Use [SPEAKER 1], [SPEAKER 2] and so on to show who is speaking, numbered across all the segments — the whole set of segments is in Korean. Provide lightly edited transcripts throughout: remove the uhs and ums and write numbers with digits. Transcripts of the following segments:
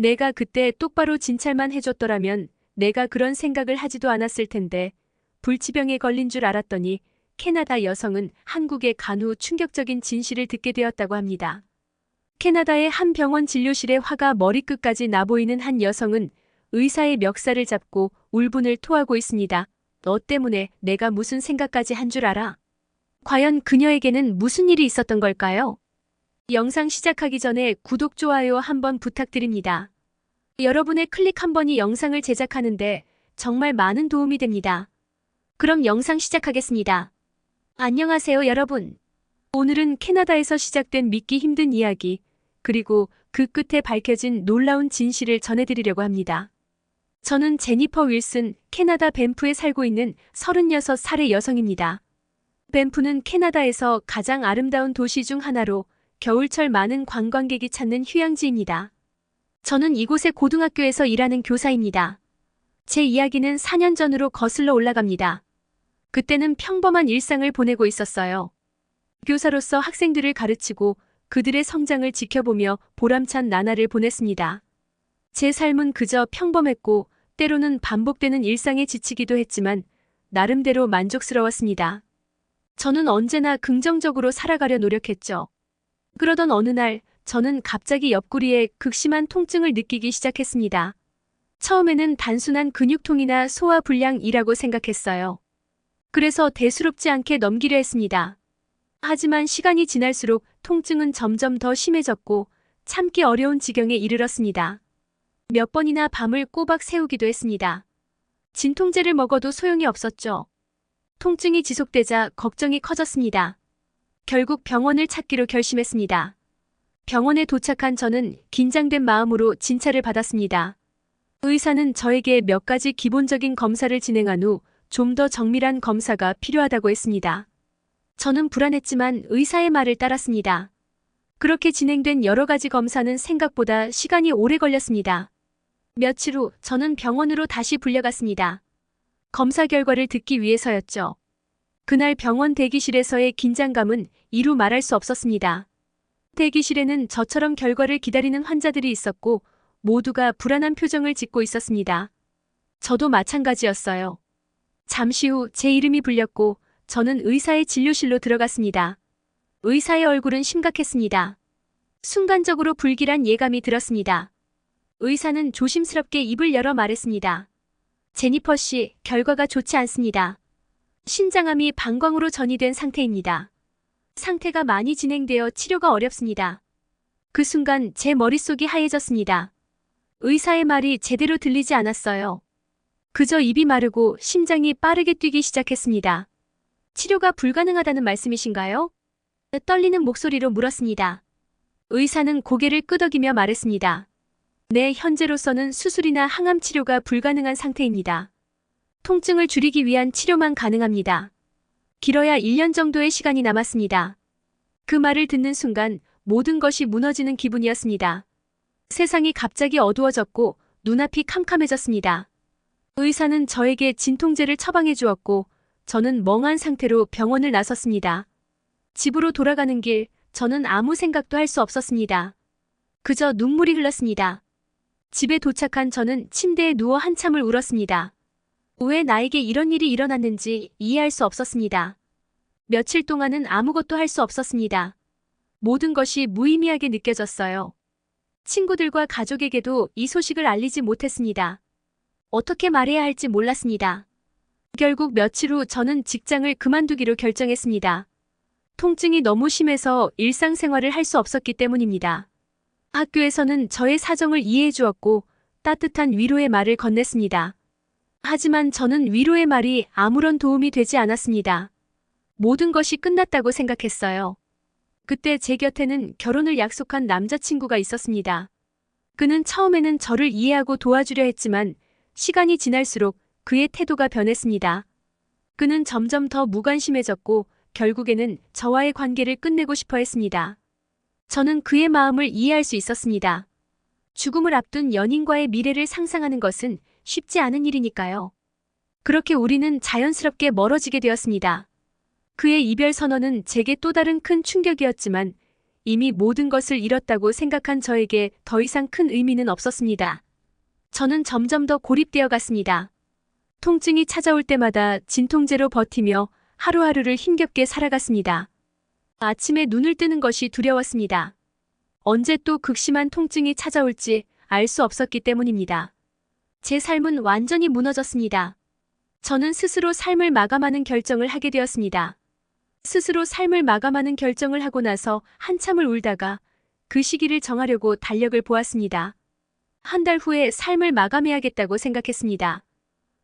[SPEAKER 1] 내가 그때 똑바로 진찰만 해줬더라면 내가 그런 생각을 하지도 않았을 텐데 불치병에 걸린 줄 알았더니 캐나다 여성은 한국에 간 후 충격적인 진실을 듣게 되었다고 합니다. 캐나다의 한 병원 진료실에 화가 머리끝까지 나보이는 한 여성은 의사의 멱살을 잡고 울분을 토하고 있습니다. 너 때문에 내가 무슨 생각까지 한 줄 알아? 과연 그녀에게는 무슨 일이 있었던 걸까요? 영상 시작하기 전에 구독, 좋아요 한번 부탁드립니다. 여러분의 클릭 한 번이 영상을 제작하는데 정말 많은 도움이 됩니다. 그럼 영상 시작하겠습니다. 안녕하세요, 여러분. 오늘은 캐나다에서 시작된 믿기 힘든 이야기, 그리고 그 끝에 밝혀진 놀라운 진실을 전해드리려고 합니다. 저는 제니퍼 윌슨, 캐나다 밴프에 살고 있는 36살의 여성입니다. 밴프는 캐나다에서 가장 아름다운 도시 중 하나로 겨울철 많은 관광객이 찾는 휴양지입니다. 저는 이곳의 고등학교에서 일하는 교사입니다. 제 이야기는 4년 전으로 거슬러 올라갑니다. 그때는 평범한 일상을 보내고 있었어요. 교사로서 학생들을 가르치고 그들의 성장을 지켜보며 보람찬 나날을 보냈습니다. 제 삶은 그저 평범했고 때로는 반복되는 일상에 지치기도 했지만 나름대로 만족스러웠습니다. 저는 언제나 긍정적으로 살아가려 노력했죠. 그러던 어느 날 저는 갑자기 옆구리에 극심한 통증을 느끼기 시작했습니다. 처음에는 단순한 근육통이나 소화불량이라고 생각했어요. 그래서 대수롭지 않게 넘기려 했습니다. 하지만 시간이 지날수록 통증은 점점 더 심해졌고 참기 어려운 지경에 이르렀습니다. 몇 번이나 밤을 꼬박 새우기도 했습니다. 진통제를 먹어도 소용이 없었죠. 통증이 지속되자 걱정이 커졌습니다. 결국 병원을 찾기로 결심했습니다. 병원에 도착한 저는 긴장된 마음으로 진찰을 받았습니다. 의사는 저에게 몇 가지 기본적인 검사를 진행한 후 좀 더 정밀한 검사가 필요하다고 했습니다. 저는 불안했지만 의사의 말을 따랐습니다. 그렇게 진행된 여러 가지 검사는 생각보다 시간이 오래 걸렸습니다. 며칠 후 저는 병원으로 다시 불려갔습니다. 검사 결과를 듣기 위해서였죠. 그날 병원 대기실에서의 긴장감은 이루 말할 수 없었습니다. 대기실에는 저처럼 결과를 기다리는 환자들이 있었고 모두가 불안한 표정을 짓고 있었습니다. 저도 마찬가지였어요. 잠시 후 제 이름이 불렸고 저는 의사의 진료실로 들어갔습니다. 의사의 얼굴은 심각했습니다. 순간적으로 불길한 예감이 들었습니다. 의사는 조심스럽게 입을 열어 말했습니다. 제니퍼 씨, 결과가 좋지 않습니다. 신장암이 방광으로 전이된 상태입니다. 상태가 많이 진행되어 치료가 어렵습니다. 그 순간 제 머릿속이 하얘졌습니다. 의사의 말이 제대로 들리지 않았어요. 그저 입이 마르고 심장이 빠르게 뛰기 시작했습니다. 치료가 불가능하다는 말씀이신가요? 떨리는 목소리로 물었습니다. 의사는 고개를 끄덕이며 말했습니다. 네, 현재로서는 수술이나 항암 치료가 불가능한 상태입니다. 통증을 줄이기 위한 치료만 가능합니다. 길어야 1년 정도의 시간이 남았습니다. 그 말을 듣는 순간 모든 것이 무너지는 기분이었습니다. 세상이 갑자기 어두워졌고 눈앞이 캄캄해졌습니다. 의사는 저에게 진통제를 처방해 주었고 저는 멍한 상태로 병원을 나섰습니다. 집으로 돌아가는 길, 저는 아무 생각도 할 수 없었습니다. 그저 눈물이 흘렀습니다. 집에 도착한 저는 침대에 누워 한참을 울었습니다. 왜 나에게 이런 일이 일어났는지 이해할 수 없었습니다. 며칠 동안은 아무것도 할 수 없었습니다. 모든 것이 무의미하게 느껴졌어요. 친구들과 가족에게도 이 소식을 알리지 못했습니다. 어떻게 말해야 할지 몰랐습니다. 결국 며칠 후 저는 직장을 그만두기로 결정했습니다. 통증이 너무 심해서 일상생활을 할 수 없었기 때문입니다. 학교에서는 저의 사정을 이해해 주었고 따뜻한 위로의 말을 건넸습니다. 하지만 저는 위로의 말이 아무런 도움이 되지 않았습니다. 모든 것이 끝났다고 생각했어요. 그때 제 곁에는 결혼을 약속한 남자친구가 있었습니다. 그는 처음에는 저를 이해하고 도와주려 했지만 시간이 지날수록 그의 태도가 변했습니다. 그는 점점 더 무관심해졌고 결국에는 저와의 관계를 끝내고 싶어 했습니다. 저는 그의 마음을 이해할 수 있었습니다. 죽음을 앞둔 연인과의 미래를 상상하는 것은 쉽지 않은 일이니까요. 그렇게 우리는 자연스럽게 멀어지게 되었습니다. 그의 이별 선언은 제게 또 다른 큰 충격이었지만 이미 모든 것을 잃었다고 생각한 저에게 더 이상 큰 의미는 없었습니다. 저는 점점 더 고립되어 갔습니다. 통증이 찾아올 때마다 진통제로 버티며 하루하루를 힘겹게 살아갔습니다. 아침에 눈을 뜨는 것이 두려웠습니다. 언제 또 극심한 통증이 찾아올지 알 수 없었기 때문입니다. 제 삶은 완전히 무너졌습니다. 저는 스스로 삶을 마감하는 결정을 하게 되었습니다. 스스로 삶을 마감하는 결정을 하고 나서 한참을 울다가 그 시기를 정하려고 달력을 보았습니다. 한 달 후에 삶을 마감해야겠다고 생각했습니다.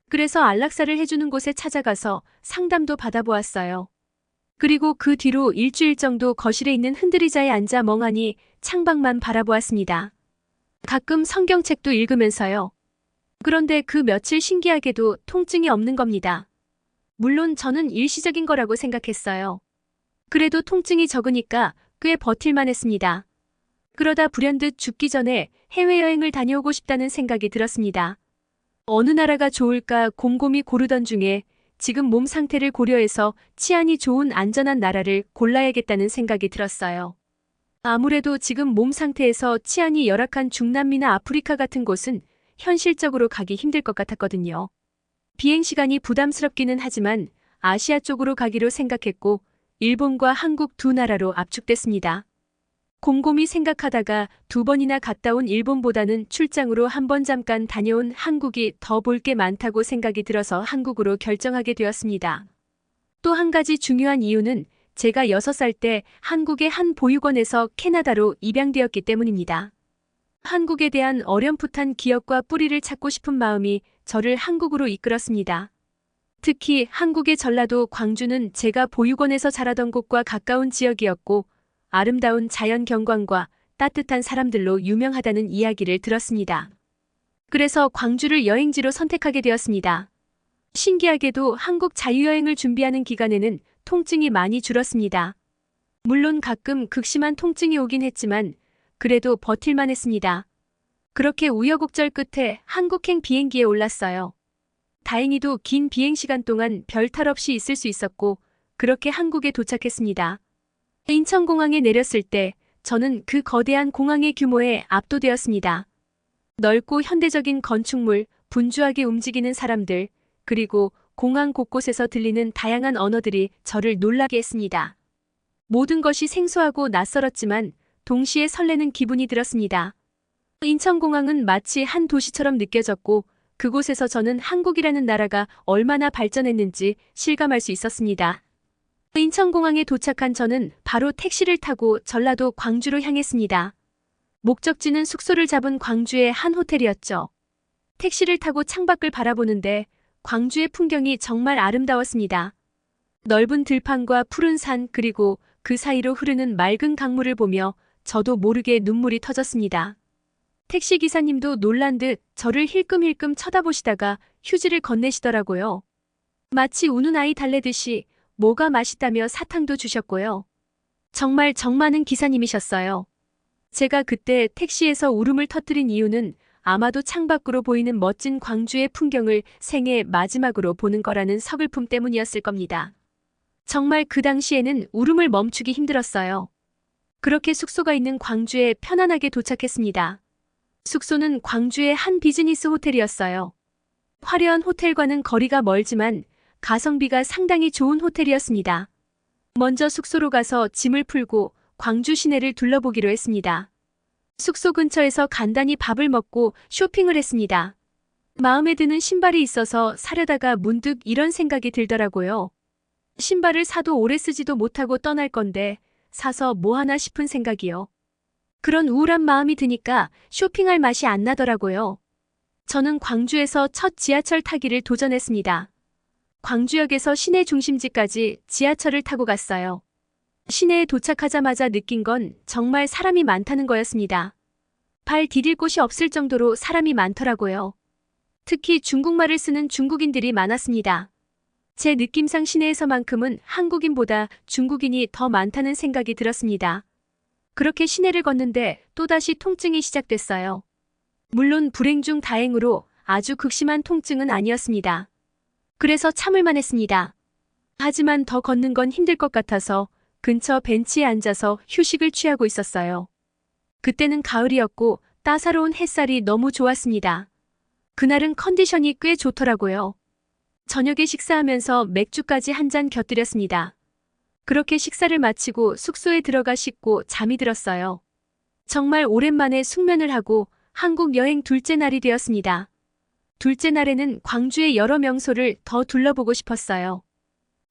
[SPEAKER 1] 그래서 안락사를 해주는 곳에 찾아가서 상담도 받아보았어요. 그리고 그 뒤로 일주일 정도 거실에 있는 흔들의자에 앉아 멍하니 창밖만 바라보았습니다. 가끔 성경책도 읽으면서요. 그런데 그 며칠 신기하게도 통증이 없는 겁니다. 물론 저는 일시적인 거라고 생각했어요. 그래도 통증이 적으니까 꽤 버틸만 했습니다. 그러다 불현듯 죽기 전에 해외여행을 다녀오고 싶다는 생각이 들었습니다. 어느 나라가 좋을까 곰곰이 고르던 중에 지금 몸 상태를 고려해서 치안이 좋은 안전한 나라를 골라야겠다는 생각이 들었어요. 아무래도 지금 몸 상태에서 치안이 열악한 중남미나 아프리카 같은 곳은 현실적으로 가기 힘들 것 같았거든요. 비행시간이 부담스럽기는 하지만 아시아 쪽으로 가기로 생각했고 일본과 한국 두 나라로 압축됐습니다. 곰곰이 생각하다가 2번이나 갔다 온 일본보다는 출장으로 한 번 잠깐 다녀온 한국이 더 볼 게 많다고 생각이 들어서 한국으로 결정하게 되었습니다. 또 한 가지 중요한 이유는 제가 6살 때 한국의 한 보육원에서 캐나다로 입양되었기 때문입니다. 한국에 대한 어렴풋한 기억과 뿌리를 찾고 싶은 마음이 저를 한국으로 이끌었습니다. 특히 한국의 전라도 광주는 제가 보육원에서 자라던 곳과 가까운 지역이었고 아름다운 자연 경관과 따뜻한 사람들로 유명하다는 이야기를 들었습니다. 그래서 광주를 여행지로 선택하게 되었습니다. 신기하게도 한국 자유여행을 준비하는 기간에는 통증이 많이 줄었습니다. 물론 가끔 극심한 통증이 오긴 했지만 그래도 버틸만 했습니다. 그렇게 우여곡절 끝에 한국행 비행기에 올랐어요. 다행히도 긴 비행시간 동안 별 탈 없이 있을 수 있었고 그렇게 한국에 도착했습니다. 인천공항에 내렸을 때 저는 그 거대한 공항의 규모에 압도되었습니다. 넓고 현대적인 건축물, 분주하게 움직이는 사람들, 그리고 공항 곳곳에서 들리는 다양한 언어들이 저를 놀라게 했습니다. 모든 것이 생소하고 낯설었지만 동시에 설레는 기분이 들었습니다. 인천공항은 마치 한 도시처럼 느껴졌고 그곳에서 저는 한국이라는 나라가 얼마나 발전했는지 실감할 수 있었습니다. 인천공항에 도착한 저는 바로 택시를 타고 전라도 광주로 향했습니다. 목적지는 숙소를 잡은 광주의 한 호텔이었죠. 택시를 타고 창밖을 바라보는데 광주의 풍경이 정말 아름다웠습니다. 넓은 들판과 푸른 산 그리고 그 사이로 흐르는 맑은 강물을 보며 저도 모르게 눈물이 터졌습니다. 택시기사님도 놀란 듯 저를 힐끔힐끔 쳐다보시다가 휴지를 건네시더라고요. 마치 우는 아이 달래듯이 뭐가 맛있다며 사탕도 주셨고요. 정말 정 많은 기사님이셨어요. 제가 그때 택시에서 울음을 터뜨린 이유는 아마도 창밖으로 보이는 멋진 광주의 풍경을 생애 마지막으로 보는 거라는 서글픔 때문이었을 겁니다. 정말 그 당시에는 울음을 멈추기 힘들었어요. 그렇게 숙소가 있는 광주에 편안하게 도착했습니다. 숙소는 광주의 한 비즈니스 호텔이었어요. 화려한 호텔과는 거리가 멀지만 가성비가 상당히 좋은 호텔이었습니다. 먼저 숙소로 가서 짐을 풀고 광주 시내를 둘러보기로 했습니다. 숙소 근처에서 간단히 밥을 먹고 쇼핑을 했습니다. 마음에 드는 신발이 있어서 사려다가 문득 이런 생각이 들더라고요. 신발을 사도 오래 쓰지도 못하고 떠날 건데 사서 뭐 하나 싶은 생각이요. 그런 우울한 마음이 드니까 쇼핑할 맛이 안 나더라고요. 저는 광주에서 첫 지하철 타기를 도전했습니다. 광주역에서 시내 중심지까지 지하철을 타고 갔어요. 시내에 도착하자마자 느낀 건 정말 사람이 많다는 거였습니다. 발 디딜 곳이 없을 정도로 사람이 많더라고요. 특히 중국말을 쓰는 중국인들이 많았습니다. 제 느낌상 시내에서만큼은 한국인보다 중국인이 더 많다는 생각이 들었습니다. 그렇게 시내를 걷는데 또다시 통증이 시작됐어요. 물론 불행 중 다행으로 아주 극심한 통증은 아니었습니다. 그래서 참을만 했습니다. 하지만 더 걷는 건 힘들 것 같아서 근처 벤치에 앉아서 휴식을 취하고 있었어요. 그때는 가을이었고 따사로운 햇살이 너무 좋았습니다. 그날은 컨디션이 꽤 좋더라고요. 저녁에 식사하면서 맥주까지 한 잔 곁들였습니다. 그렇게 식사를 마치고 숙소에 들어가 씻고 잠이 들었어요. 정말 오랜만에 숙면을 하고 한국 여행 둘째 날이 되었습니다. 둘째 날에는 광주의 여러 명소를 더 둘러보고 싶었어요.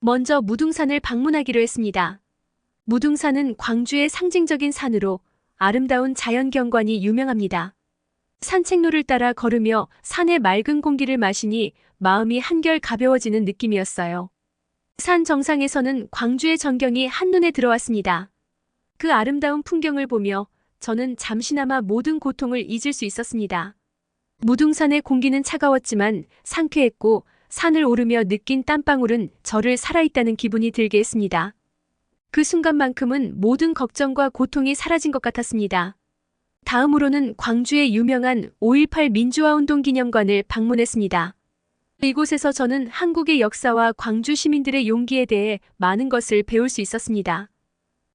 [SPEAKER 1] 먼저 무등산을 방문하기로 했습니다. 무등산은 광주의 상징적인 산으로 아름다운 자연경관이 유명합니다. 산책로를 따라 걸으며 산의 맑은 공기를 마시니 마음이 한결 가벼워지는 느낌이었어요. 산 정상에서는 광주의 전경이 한눈에 들어왔습니다. 그 아름다운 풍경을 보며 저는 잠시나마 모든 고통을 잊을 수 있었습니다. 무등산의 공기는 차가웠지만 상쾌했고 산을 오르며 느낀 땀방울은 저를 살아있다는 기분이 들게 했습니다. 그 순간만큼은 모든 걱정과 고통이 사라진 것 같았습니다. 다음으로는 광주의 유명한 5.18 민주화운동 기념관을 방문했습니다. 이곳에서 저는 한국의 역사와 광주 시민들의 용기에 대해 많은 것을 배울 수 있었습니다.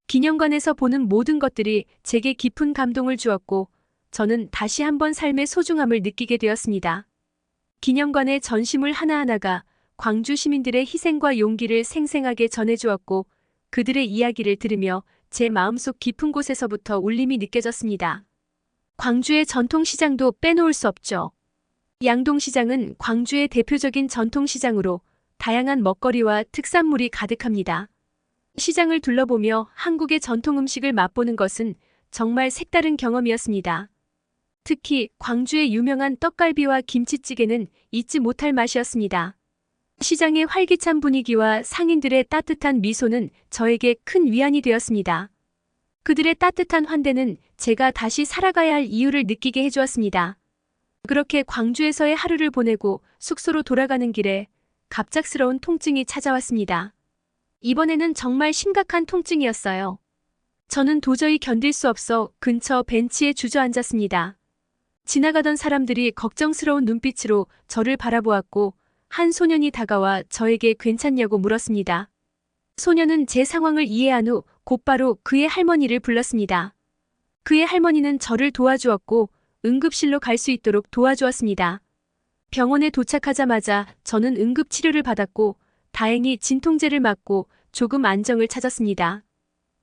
[SPEAKER 1] 기념관에서 보는 모든 것들이 제게 깊은 감동을 주었고 저는 다시 한번 삶의 소중함을 느끼게 되었습니다. 기념관의 전시물 하나하나가 광주 시민들의 희생과 용기를 생생하게 전해주었고 그들의 이야기를 들으며 제 마음속 깊은 곳에서부터 울림이 느껴졌습니다. 광주의 전통시장도 빼놓을 수 없죠. 양동시장은 광주의 대표적인 전통시장으로 다양한 먹거리와 특산물이 가득합니다. 시장을 둘러보며 한국의 전통 음식을 맛보는 것은 정말 색다른 경험이었습니다. 특히 광주의 유명한 떡갈비와 김치찌개는 잊지 못할 맛이었습니다. 시장의 활기찬 분위기와 상인들의 따뜻한 미소는 저에게 큰 위안이 되었습니다. 그들의 따뜻한 환대는 제가 다시 살아가야 할 이유를 느끼게 해주었습니다. 그렇게 광주에서의 하루를 보내고 숙소로 돌아가는 길에 갑작스러운 통증이 찾아왔습니다. 이번에는 정말 심각한 통증이었어요. 저는 도저히 견딜 수 없어 근처 벤치에 주저앉았습니다. 지나가던 사람들이 걱정스러운 눈빛으로 저를 바라보았고 한 소년이 다가와 저에게 괜찮냐고 물었습니다. 소년은 제 상황을 이해한 후 곧바로 그의 할머니를 불렀습니다. 그의 할머니는 저를 도와주었고 응급실로 갈 수 있도록 도와주었습니다. 병원에 도착하자마자 저는 응급치료를 받았고 다행히 진통제를 맞고 조금 안정을 찾았습니다.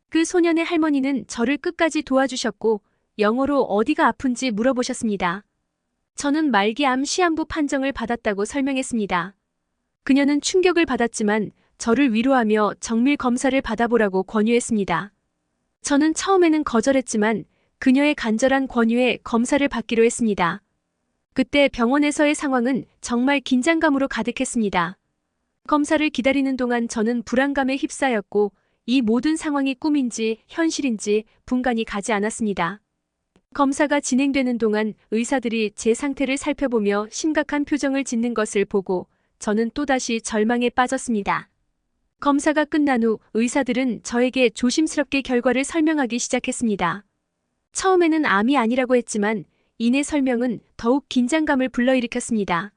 [SPEAKER 1] 그 소년의 할머니는 저를 끝까지 도와주셨고 영어로 어디가 아픈지 물어보셨습니다. 저는 말기암 시한부 판정을 받았다고 설명했습니다. 그녀는 충격을 받았지만 저를 위로하며 정밀 검사를 받아보라고 권유했습니다. 저는 처음에는 거절했지만 그녀의 간절한 권유에 검사를 받기로 했습니다. 그때 병원에서의 상황은 정말 긴장감으로 가득했습니다. 검사를 기다리는 동안 저는 불안감에 휩싸였고 이 모든 상황이 꿈인지 현실인지 분간이 가지 않았습니다. 검사가 진행되는 동안 의사들이 제 상태를 살펴보며 심각한 표정을 짓는 것을 보고 저는 또다시 절망에 빠졌습니다. 검사가 끝난 후 의사들은 저에게 조심스럽게 결과를 설명하기 시작했습니다. 처음에는 암이 아니라고 했지만 이내 설명은 더욱 긴장감을 불러일으켰습니다.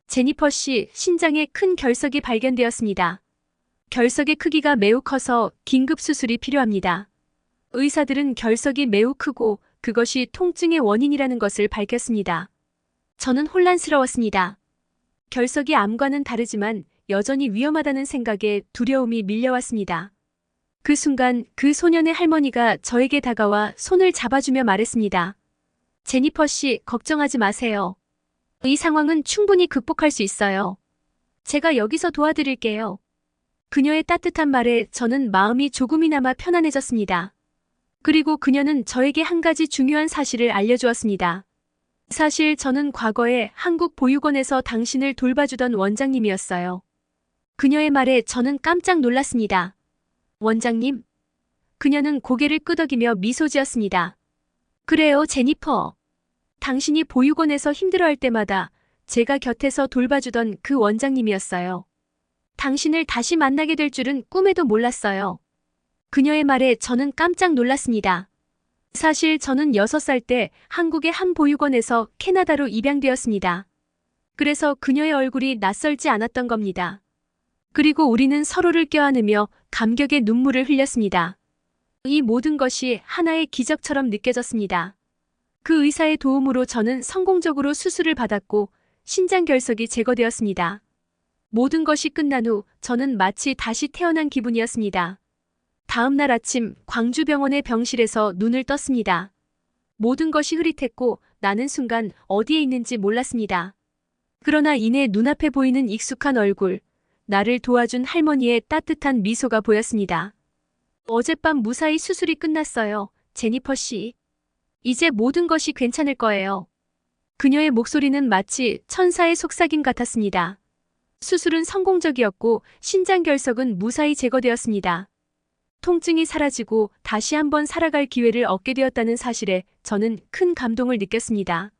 [SPEAKER 1] 제니퍼 씨 신장에 큰 결석이 발견되었습니다. 결석의 크기가 매우 커서 긴급 수술이 필요합니다. 의사들은 결석이 매우 크고 그것이 통증의 원인이라는 것을 밝혔습니다. 저는 혼란스러웠습니다. 결석이 암과는 다르지만 여전히 위험하다는 생각에 두려움이 밀려왔습니다. 그 순간 그 소년의 할머니가 저에게 다가와 손을 잡아주며 말했습니다. 제니퍼 씨, 걱정하지 마세요. 이 상황은 충분히 극복할 수 있어요. 제가 여기서 도와드릴게요. 그녀의 따뜻한 말에 저는 마음이 조금이나마 편안해졌습니다. 그리고 그녀는 저에게 한 가지 중요한 사실을 알려주었습니다. 사실 저는 과거에 한국 보육원에서 당신을 돌봐주던 원장님이었어요. 그녀의 말에 저는 깜짝 놀랐습니다. 원장님? 그녀는 고개를 끄덕이며 미소 지었습니다. 그래요, 제니퍼. 당신이 보육원에서 힘들어할 때마다 제가 곁에서 돌봐주던 그 원장님이었어요. 당신을 다시 만나게 될 줄은 꿈에도 몰랐어요. 그녀의 말에 저는 깜짝 놀랐습니다. 사실 저는 6살 때 한국의 한 보육원에서 캐나다로 입양되었습니다. 그래서 그녀의 얼굴이 낯설지 않았던 겁니다. 그리고 우리는 서로를 껴안으며 감격의 눈물을 흘렸습니다. 이 모든 것이 하나의 기적처럼 느껴졌습니다. 그 의사의 도움으로 저는 성공적으로 수술을 받았고 신장 결석이 제거되었습니다. 모든 것이 끝난 후 저는 마치 다시 태어난 기분이었습니다. 다음 날 아침 광주병원의 병실에서 눈을 떴습니다. 모든 것이 흐릿했고 나는 순간 어디에 있는지 몰랐습니다. 그러나 이내 눈앞에 보이는 익숙한 얼굴, 나를 도와준 할머니의 따뜻한 미소가 보였습니다. 어젯밤 무사히 수술이 끝났어요, 제니퍼 씨. 이제 모든 것이 괜찮을 거예요. 그녀의 목소리는 마치 천사의 속삭임 같았습니다. 수술은 성공적이었고 신장 결석은 무사히 제거되었습니다. 통증이 사라지고 다시 한번 살아갈 기회를 얻게 되었다는 사실에 저는 큰 감동을 느꼈습니다.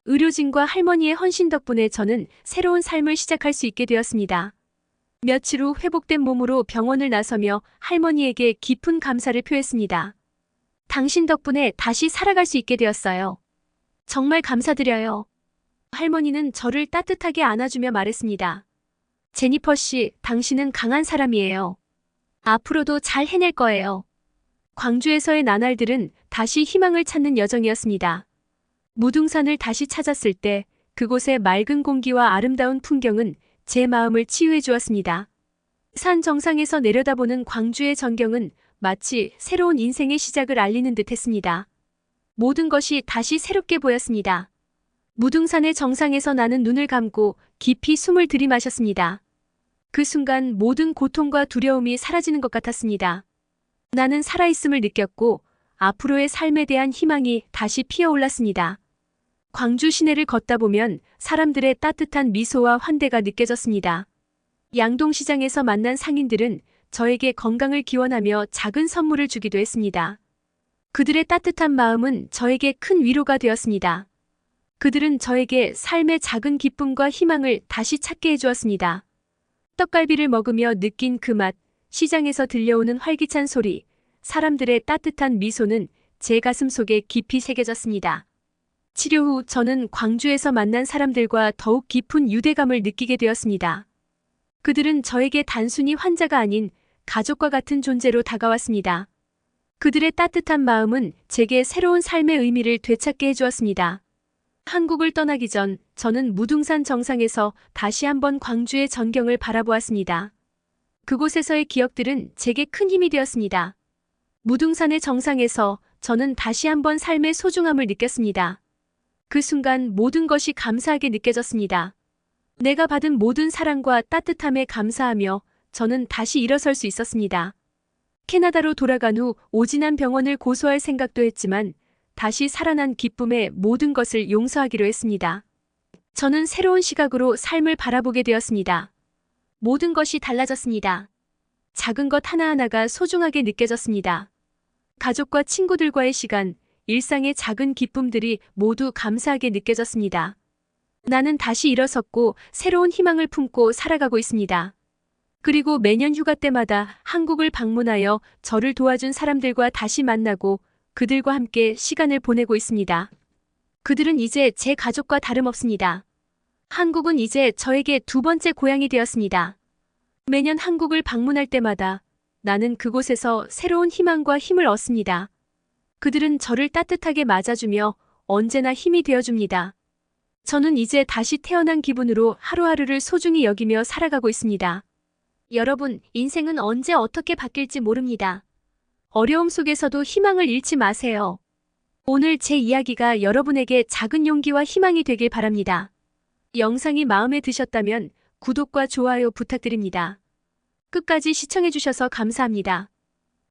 [SPEAKER 1] 의료진과 할머니의 헌신 덕분에 저는 새로운 삶을 시작할 수 있게 되었습니다. 며칠 후 회복된 몸으로 병원을 나서며 할머니에게 깊은 감사를 표했습니다. 당신 덕분에 다시 살아갈 수 있게 되었어요. 정말 감사드려요. 할머니는 저를 따뜻하게 안아주며 말했습니다. 제니퍼 씨, 당신은 강한 사람이에요. 앞으로도 잘 해낼 거예요. 광주에서의 나날들은 다시 희망을 찾는 여정이었습니다. 무등산을 다시 찾았을 때 그곳의 맑은 공기와 아름다운 풍경은 제 마음을 치유해 주었습니다. 산 정상에서 내려다보는 광주의 전경은 마치 새로운 인생의 시작을 알리는 듯 했습니다. 모든 것이 다시 새롭게 보였습니다. 무등산의 정상에서 나는 눈을 감고 깊이 숨을 들이마셨습니다. 그 순간 모든 고통과 두려움이 사라지는 것 같았습니다. 나는 살아있음을 느꼈고 앞으로의 삶에 대한 희망이 다시 피어올랐습니다. 광주 시내를 걷다 보면 사람들의 따뜻한 미소와 환대가 느껴졌습니다. 양동시장에서 만난 상인들은 저에게 건강을 기원하며 작은 선물을 주기도 했습니다. 그들의 따뜻한 마음은 저에게 큰 위로가 되었습니다. 그들은 저에게 삶의 작은 기쁨과 희망을 다시 찾게 해주었습니다. 떡갈비를 먹으며 느낀 그 맛, 시장에서 들려오는 활기찬 소리, 사람들의 따뜻한 미소는 제 가슴 속에 깊이 새겨졌습니다. 치료 후 저는 광주에서 만난 사람들과 더욱 깊은 유대감을 느끼게 되었습니다. 그들은 저에게 단순히 환자가 아닌 가족과 같은 존재로 다가왔습니다. 그들의 따뜻한 마음은 제게 새로운 삶의 의미를 되찾게 해주었습니다. 한국을 떠나기 전 저는 무등산 정상에서 다시 한번 광주의 전경을 바라보았습니다. 그곳에서의 기억들은 제게 큰 힘이 되었습니다. 무등산의 정상에서 저는 다시 한번 삶의 소중함을 느꼈습니다. 그 순간 모든 것이 감사하게 느껴졌습니다. 내가 받은 모든 사랑과 따뜻함에 감사하며 저는 다시 일어설 수 있었습니다. 캐나다로 돌아간 후 오진한 병원을 고소할 생각도 했지만 다시 살아난 기쁨에 모든 것을 용서하기로 했습니다. 저는 새로운 시각으로 삶을 바라보게 되었습니다. 모든 것이 달라졌습니다. 작은 것 하나하나가 소중하게 느껴졌습니다. 가족과 친구들과의 시간, 일상의 작은 기쁨들이 모두 감사하게 느껴졌습니다. 나는 다시 일어섰고 새로운 희망을 품고 살아가고 있습니다. 그리고 매년 휴가 때마다 한국을 방문하여 저를 도와준 사람들과 다시 만나고 그들과 함께 시간을 보내고 있습니다. 그들은 이제 제 가족과 다름없습니다. 한국은 이제 저에게 두 번째 고향이 되었습니다. 매년 한국을 방문할 때마다 나는 그곳에서 새로운 희망과 힘을 얻습니다. 그들은 저를 따뜻하게 맞아주며 언제나 힘이 되어줍니다. 저는 이제 다시 태어난 기분으로 하루하루를 소중히 여기며 살아가고 있습니다. 여러분, 인생은 언제 어떻게 바뀔지 모릅니다. 어려움 속에서도 희망을 잃지 마세요. 오늘 제 이야기가 여러분에게 작은 용기와 희망이 되길 바랍니다. 영상이 마음에 드셨다면 구독과 좋아요 부탁드립니다. 끝까지 시청해주셔서 감사합니다.